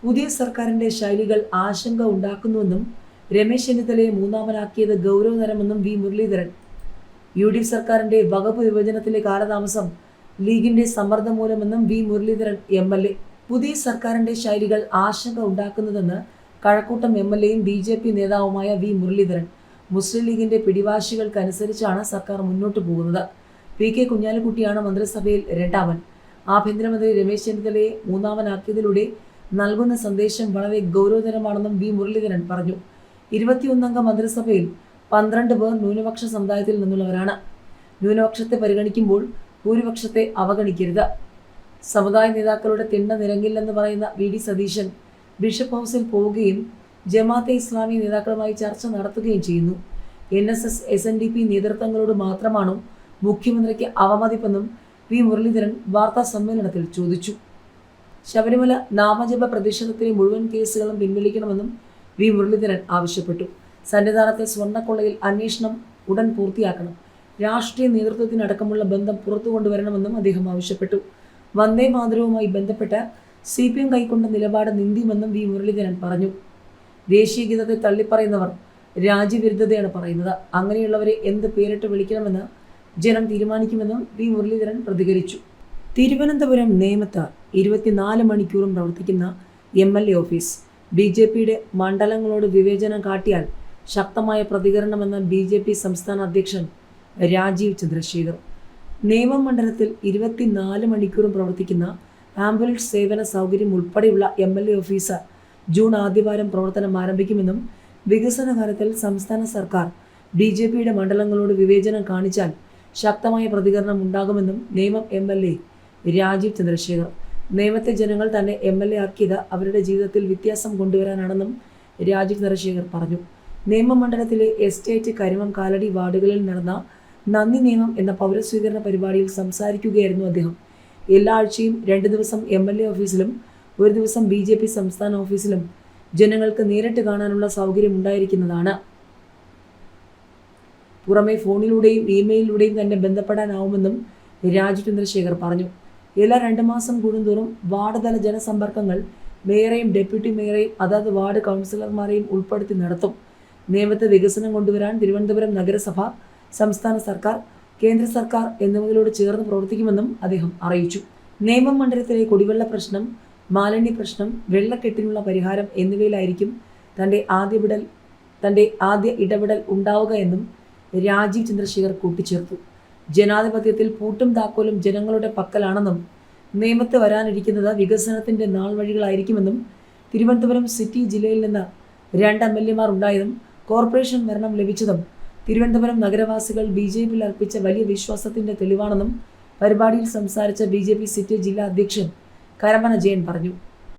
പുതിയ സർക്കാരിന്റെ ശൈലികൾ ആശങ്ക ഉണ്ടാക്കുന്നുവെന്നും രമേശ് ചെന്നിത്തലയെ മൂന്നാമനാക്കിയത് ഗൗരവതരമെന്നും വി മുരളീധരൻ. UDF സർക്കാരിന്റെ വകുപ്പ് വിഭജനത്തിലെ കാലതാമസം ലീഗിന്റെ സമ്മർദ്ദം മൂലമെന്നും വി മുരളീധരൻ MLA. പുതിയ സർക്കാരിന്റെ ശൈലികൾ ആശങ്ക ഉണ്ടാക്കുന്നതെന്ന് കഴക്കൂട്ടം MLAയും BJP നേതാവുമായ വി മുരളീധരൻ. മുസ്ലിം ലീഗിന്റെ പിടിവാശികൾക്കനുസരിച്ചാണ് സർക്കാർ മുന്നോട്ട് പോകുന്നത്. PK കുഞ്ഞാലിക്കുട്ടിയാണ് മന്ത്രിസഭയിൽ രണ്ടാമൻ. ആഭ്യന്തരമന്ത്രി രമേശ് ചെന്നിത്തലയെ മൂന്നാമനാക്കിയതിലൂടെ നൽകുന്ന സന്ദേശം വളരെ ഗൗരവതരമാണെന്നും വി മുരളീധരൻ പറഞ്ഞു. 21 അംഗ മന്ത്രിസഭയിൽ 12 പേർ ന്യൂനപക്ഷ സമുദായത്തിൽ നിന്നുള്ളവരാണ്. ന്യൂനപക്ഷത്തെ പരിഗണിക്കുമ്പോൾ ഭൂരിപക്ഷത്തെ അവഗണിക്കരുത്. സമുദായ നേതാക്കളുടെ തിണ്ണ നിരങ്ങില്ലെന്ന് പറയുന്ന VD സതീശൻ ബിഷപ്പ് ഹൗസിൽ പോവുകയും ജമാഅത്തെ ഇസ്ലാമി നേതാക്കളുമായി ചർച്ച നടത്തുകയും ചെയ്യുന്നു. NSS SNDP നേതൃത്വങ്ങളോട് മാത്രമാണോ മുഖ്യമന്ത്രിക്ക് അവമതിപ്പെന്നും വി മുരളീധരൻ വാർത്താ സമ്മേളനത്തിൽ ചോദിച്ചു. ശബരിമല നാമജപ പ്രതിഷേധത്തിലെ മുഴുവൻ കേസുകളും പിൻവലിക്കണമെന്നും വി മുരളീധരൻ ആവശ്യപ്പെട്ടു. സന്നിധാനത്തെ സ്വർണ്ണക്കൊള്ളയിൽ അന്വേഷണം ഉടൻ പൂർത്തിയാക്കണം. രാഷ്ട്രീയ നേതൃത്വത്തിനടക്കമുള്ള ബന്ധം പുറത്തു കൊണ്ടുവരണമെന്നും അദ്ദേഹം ആവശ്യപ്പെട്ടു. വന്ദേ മാതരവുമായി ബന്ധപ്പെട്ട് CPM കൈക്കൊണ്ട നിലപാട് നിന്ദ്യമെന്നും വി മുരളീധരൻ പറഞ്ഞു. ദേശീയ ഗീതത്തെ തള്ളിപ്പറയുന്നവർ രാജ്യവിരുദ്ധതയാണ് പറയുന്നത്. അങ്ങനെയുള്ളവരെ എന്ത് പേരിട്ട് വിളിക്കണമെന്ന് ജനം തീരുമാനിക്കുമെന്നും വി മുരളീധരൻ പ്രതികരിച്ചു. തിരുവനന്തപുരം നേമത്ത് 24 മണിക്കൂറും പ്രവർത്തിക്കുന്ന MLA ഓഫീസ്. BJPയുടെ മണ്ഡലങ്ങളോട് വിവേചനം കാട്ടിയാൽ ശക്തമായ പ്രതികരണമെന്ന് BJP സംസ്ഥാന അധ്യക്ഷൻ രാജീവ് ചന്ദ്രശേഖർ. നേമം മണ്ഡലത്തിൽ 24 മണിക്കൂറും പ്രവർത്തിക്കുന്ന ആംബുലൻസ് സേവന സൗകര്യം ഉൾപ്പെടെയുള്ള MLA ഓഫീസ് ജൂൺ ആദ്യവാരം പ്രവർത്തനം ആരംഭിക്കുമെന്നും വികസന കാര്യത്തിൽ സംസ്ഥാന സർക്കാർ BJPയുടെ മണ്ഡലങ്ങളോട് വിവേചനം കാണിച്ചാൽ ശക്തമായ പ്രതികരണം ഉണ്ടാകുമെന്നും നേമം MLA രാജീവ് ചന്ദ്രശേഖർ. നേമത്തെ ജനങ്ങൾ തന്നെ MLA ആക്കിയത് അവരുടെ ജീവിതത്തിൽ വ്യത്യാസം കൊണ്ടുവരാനാണെന്നും രാജീവ് ചന്ദ്രശേഖർ പറഞ്ഞു. നേമം മണ്ഡലത്തിലെ എസ്റ്റേറ്റ്, കരിമം, കാലടി വാർഡുകളിൽ നടന്ന നന്ദി നിയമം എന്ന പൗരസ്വീകരണ പരിപാടിയിൽ സംസാരിക്കുകയായിരുന്നു അദ്ദേഹം. എല്ലാ ആഴ്ചയും 2 ദിവസം MLA ഓഫീസിലും 1 ദിവസം BJP സംസ്ഥാന ഓഫീസിലും ജനങ്ങൾക്ക് നേരിട്ട് കാണാനുള്ള സൗകര്യം ഉണ്ടായിരിക്കുന്നതാണ്. പുറമെ ഫോണിലൂടെയും ഇമെയിലിലൂടെയും തന്നെ ബന്ധപ്പെടാനാവുമെന്നും രാജീവ് ചന്ദ്രശേഖർ പറഞ്ഞു. എല്ലാ 2 മാസം കൂടുന്തോറും വാർഡ് തല ജനസമ്പർക്കങ്ങൾ മേയറെയും ഡെപ്യൂട്ടി മേയറെയും അതാത് വാർഡ് കൗൺസിലർമാരെയും ഉൾപ്പെടുത്തി നടത്തും. നേമത്ത് വികസനം കൊണ്ടുവരാൻ തിരുവനന്തപുരം നഗരസഭ, സംസ്ഥാന സർക്കാർ, കേന്ദ്ര സർക്കാർ എന്നിവയോട് ചേർന്ന് പ്രവർത്തിക്കുമെന്നും അദ്ദേഹം അറിയിച്ചു. നേമം മണ്ഡലത്തിലെ കുടിവെള്ള പ്രശ്നം, മാലിന്യ പ്രശ്നം, വെള്ളക്കെട്ടിനുള്ള പരിഹാരം എന്നിവയിലായിരിക്കും തൻ്റെ ആദ്യ ഇടപെടൽ ഉണ്ടാവുക എന്നും രാജീവ് ചന്ദ്രശേഖർ കൂട്ടിച്ചേർത്തു. ജനാധിപത്യത്തിൽ പൂട്ടും താക്കോലും ജനങ്ങളുടെ പക്കലാണെന്നും നേമത്ത് വരാനിരിക്കുന്നത് വികസനത്തിൻ്റെ നാൾ വഴികളായിരിക്കുമെന്നും തിരുവനന്തപുരം സിറ്റി ജില്ലയിൽ നിന്ന് 2 MLAമാർ ഉണ്ടായതും കോർപ്പറേഷൻ ഭരണം ലഭിച്ചതും തിരുവനന്തപുരം നഗരവാസികൾ BJPയിൽ അർപ്പിച്ച വലിയ വിശ്വാസത്തിൻ്റെ തെളിവാണെന്നും പരിപാടിയിൽ സംസാരിച്ച BJP സിറ്റി ജില്ലാ അധ്യക്ഷൻ കരമന ജയൻ പറഞ്ഞു.